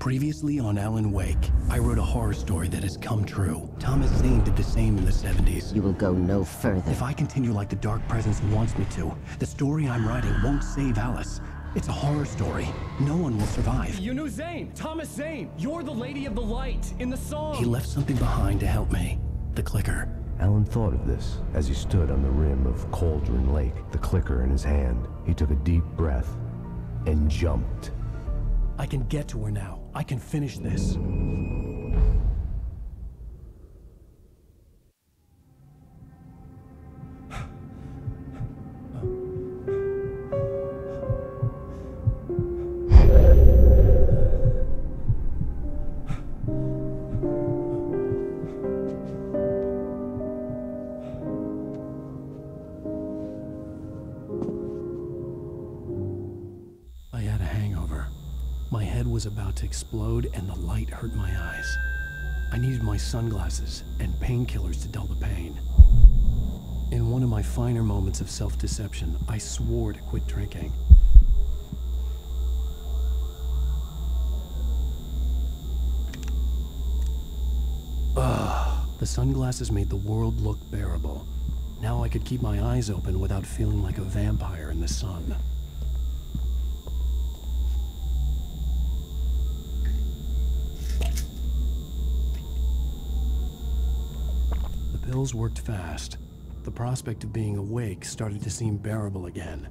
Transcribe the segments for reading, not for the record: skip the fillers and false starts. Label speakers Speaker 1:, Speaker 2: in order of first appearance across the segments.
Speaker 1: Previously on Alan Wake, I wrote a horror story that has come true. Thomas Zane did the same in the 70s.
Speaker 2: You will go no further.
Speaker 1: If I continue like the Dark Presence wants me to, the story I'm writing won't save Alice. It's a horror story. No one will survive.
Speaker 3: You knew Zane! Thomas Zane! You're the Lady of the Light in the song!
Speaker 1: He left something behind to help me. The clicker.
Speaker 4: Alan thought of this as he stood on the rim of Cauldron Lake, the clicker in his hand. He took a deep breath and jumped.
Speaker 1: I can get to her now. I can finish this. I had a hangover. My head was about to explode and the light hurt my eyes. I needed my sunglasses and painkillers to dull the pain. In one of my finer moments of self-deception, I swore to quit drinking. The sunglasses made the world look bearable. Now I could keep my eyes open without feeling like a vampire in the sun. The pills worked fast. The prospect of being awake started to seem bearable again.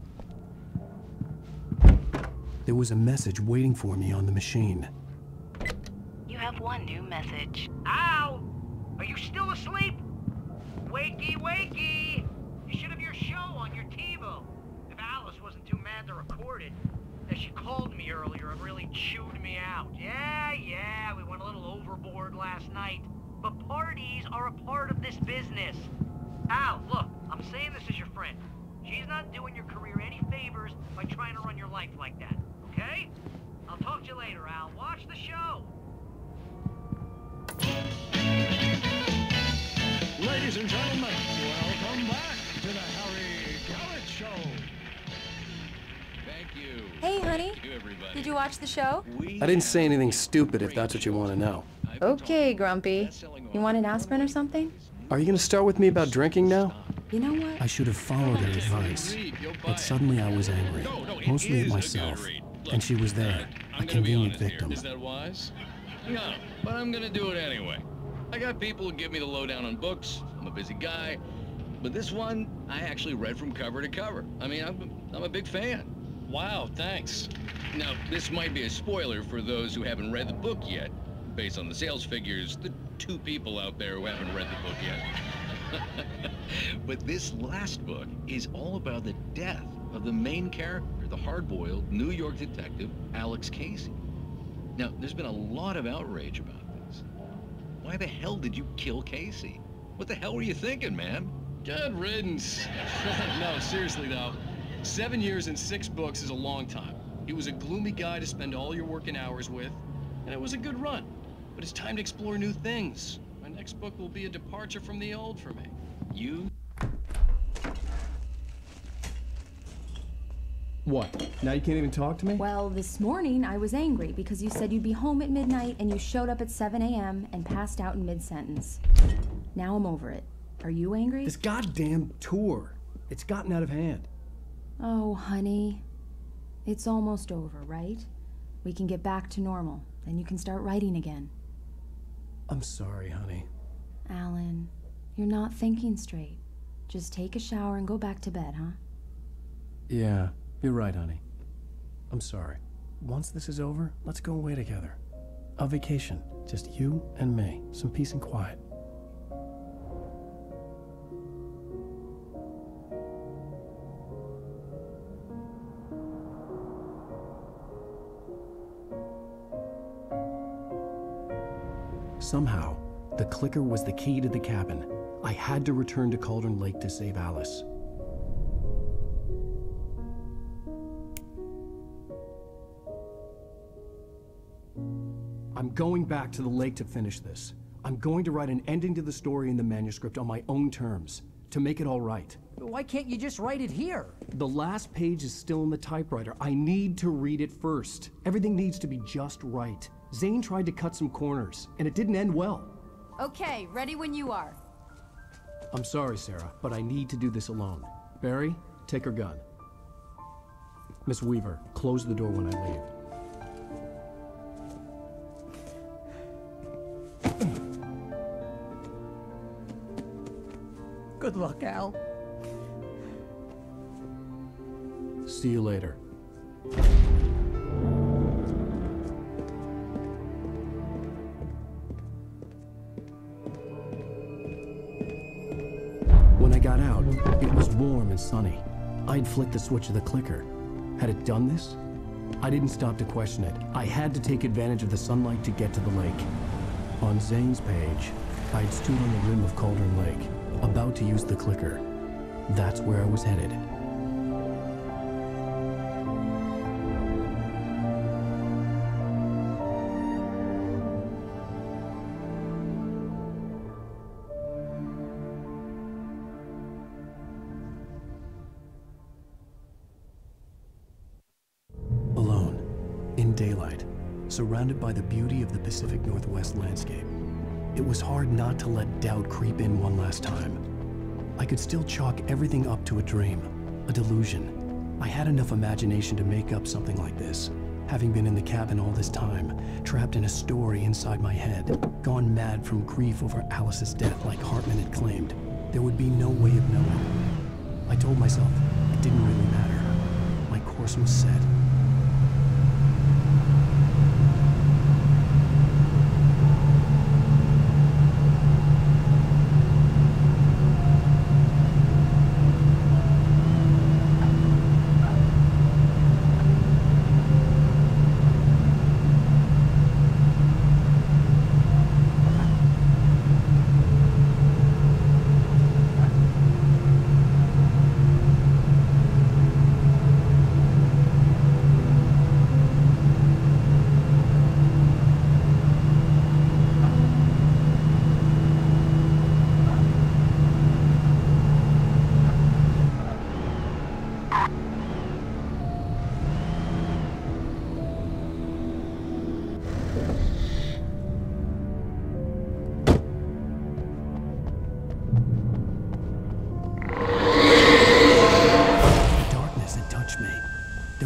Speaker 1: There was a message waiting for me on the machine.
Speaker 5: You have one new message.
Speaker 6: Ow! Are you still asleep? Wakey, wakey! You should have your show on your TiVo. If Alice wasn't too mad to record it. As she called me earlier and really chewed me out. Yeah, we went a little overboard last night. But parties are a part of this business. Al, look, I'm saying this as your friend. She's not doing your career any favors by trying to run your life like that, okay? I'll talk to you later, Al. Watch the show.
Speaker 7: Ladies and gentlemen, welcome back to the Harry Garrett Show.
Speaker 8: Thank you.
Speaker 9: Hey, honey.
Speaker 8: Thank you, everybody.
Speaker 9: Did you watch the show?
Speaker 1: I didn't say anything stupid if that's what you want to know.
Speaker 9: Okay, Grumpy. You want an aspirin or something?
Speaker 1: Are you going to start with me about drinking now?
Speaker 9: You know what?
Speaker 1: I should have followed her advice, but suddenly I was angry, mostly at myself, and she was there, a convenient victim.
Speaker 8: Is that wise? No, but I'm gonna do it anyway. I got people who give me the lowdown on books. I'm a busy guy, but this one I actually read from cover to cover. I mean, I'm a big fan.
Speaker 3: Wow, thanks.
Speaker 8: Now, this might be a spoiler for those who haven't read the book yet. Based on the sales figures, the 2 people out there who haven't read the book yet. But this last book is all about the death of the main character, the hard-boiled New York detective, Alex Casey. Now, there's been a lot of outrage about this. Why the hell did you kill Casey? What the hell were you thinking, man?
Speaker 3: Good riddance. No, seriously though. 7 years and 6 books is a long time. He was a gloomy guy to spend all your working hours with, and it was a good run. But it's time to explore new things. My next book will be a departure from the old for me.
Speaker 8: You?
Speaker 3: What? Now you can't even talk to me?
Speaker 9: Well, this morning I was angry because you said you'd be home at midnight and you showed up at 7 a.m. and passed out in mid-sentence. Now I'm over it. Are you angry?
Speaker 1: This goddamn tour. It's gotten out of hand.
Speaker 9: Oh, honey. It's almost over, right? We can get back to normal. Then you can start writing again.
Speaker 1: I'm sorry, honey.
Speaker 9: Alan, you're not thinking straight. Just take a shower and go back to bed, huh?
Speaker 1: Yeah, you're right, honey. I'm sorry. Once this is over, let's go away together. A vacation. Just you and me. Some peace and quiet. Somehow, the clicker was the key to the cabin. I had to return to Cauldron Lake to save Alice. I'm going back to the lake to finish this. I'm going to write an ending to the story in the manuscript on my own terms, to make it all right.
Speaker 6: Why can't you just write it here?
Speaker 1: The last page is still in the typewriter. I need to read it first. Everything needs to be just right. Zane tried to cut some corners, and it didn't end well.
Speaker 9: Okay, ready when you are.
Speaker 1: I'm sorry, Sarah, but I need to do this alone. Barry, take her gun. Miss Weaver, close the door when I leave.
Speaker 2: Good luck, Al.
Speaker 1: See you later. When I got out, it was warm and sunny. I'd flicked the switch of the clicker. Had it done this? I didn't stop to question it. I had to take advantage of the sunlight to get to the lake. On Zane's page, I'd stood on the rim of Cauldron Lake, about to use the clicker. That's where I was headed. Alone, in daylight, surrounded by the beauty of the Pacific Northwest landscape. It was hard not to let doubt creep in one last time. I could still chalk everything up to a dream, a delusion. I had enough imagination to make up something like this, having been in the cabin all this time, trapped in a story inside my head, gone mad from grief over Alice's death like Hartman had claimed. There would be no way of knowing. I told myself it didn't really matter. My course was set.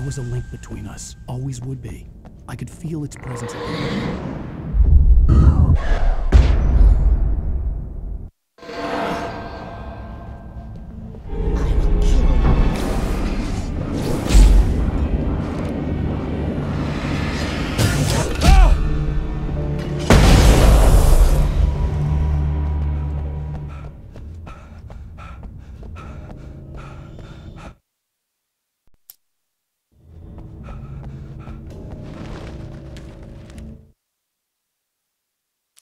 Speaker 1: A link between us, always would be. I could feel its presence again.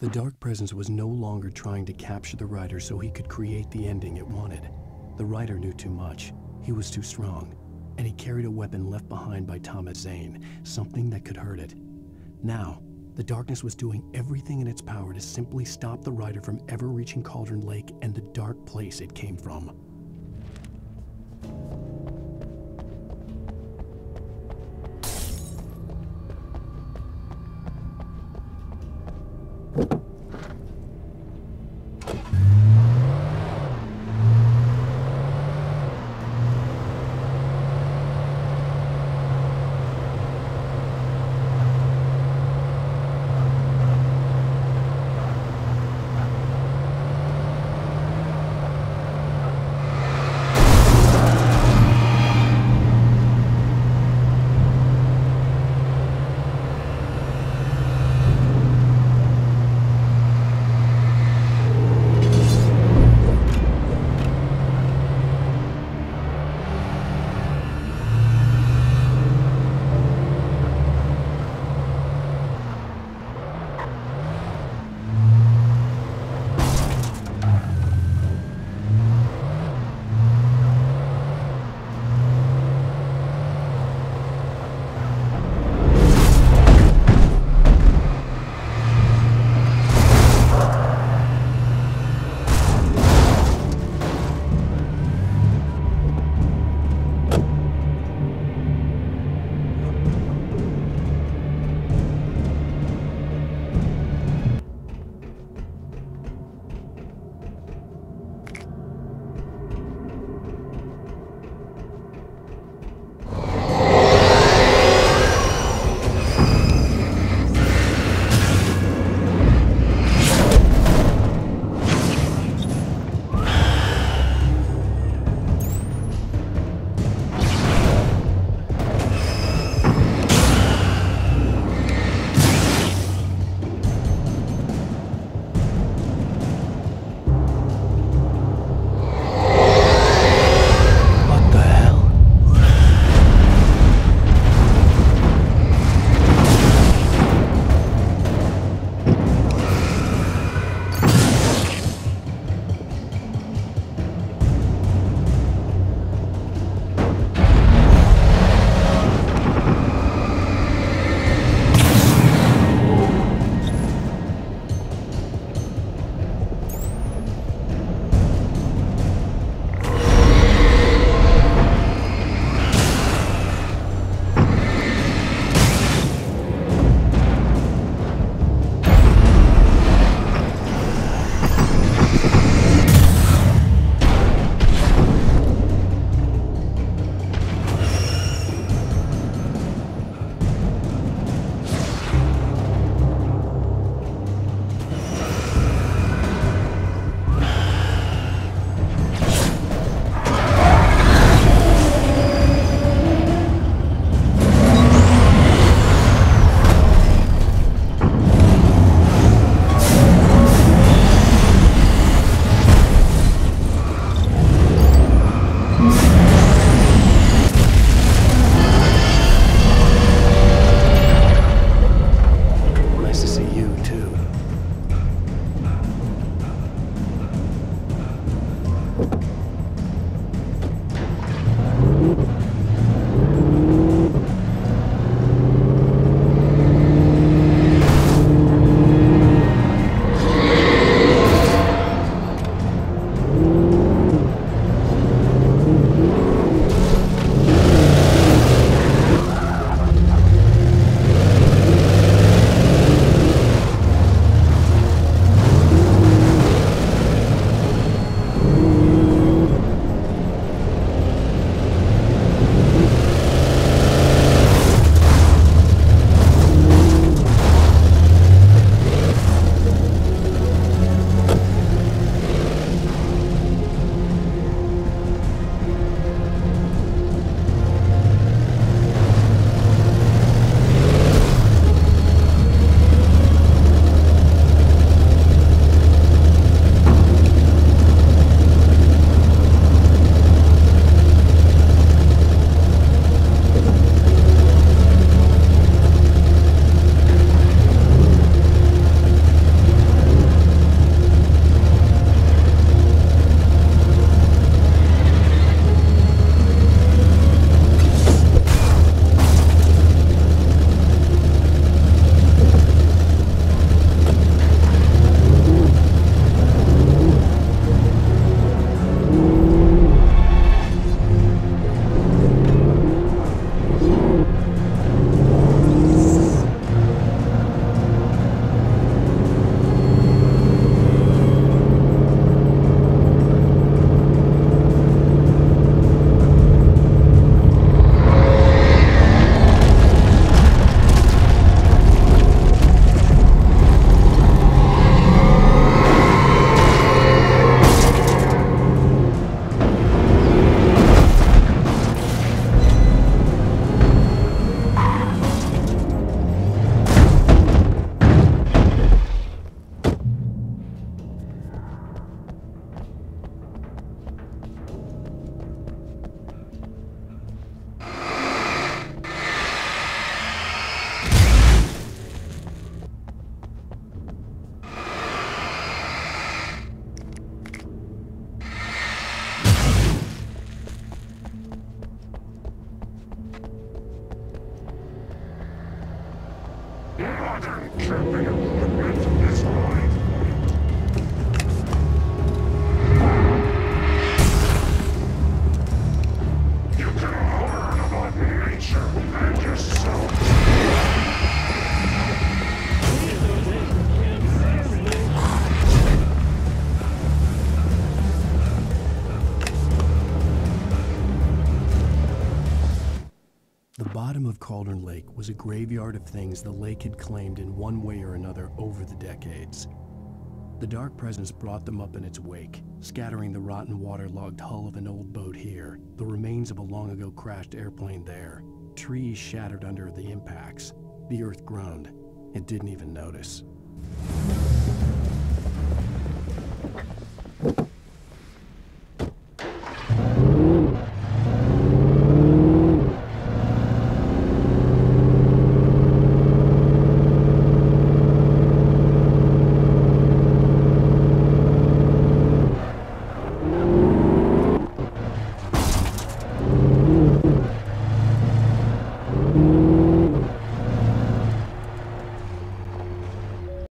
Speaker 1: The Dark Presence was no longer trying to capture the writer so he could create the ending it wanted. The writer knew too much. He was too strong. And he carried a weapon left behind by Thomas Zane, something that could hurt it. Now, the darkness was doing everything in its power to simply stop the writer from ever reaching Cauldron Lake and the dark place it came from. The bottom of Cauldron Lake was a graveyard of things the lake had claimed in one way or another over the decades. The dark presence brought them up in its wake, scattering the rotten waterlogged hull of an old boat here, the remains of a long-ago crashed airplane there, trees shattered under the impacts. The earth groaned. It didn't even notice.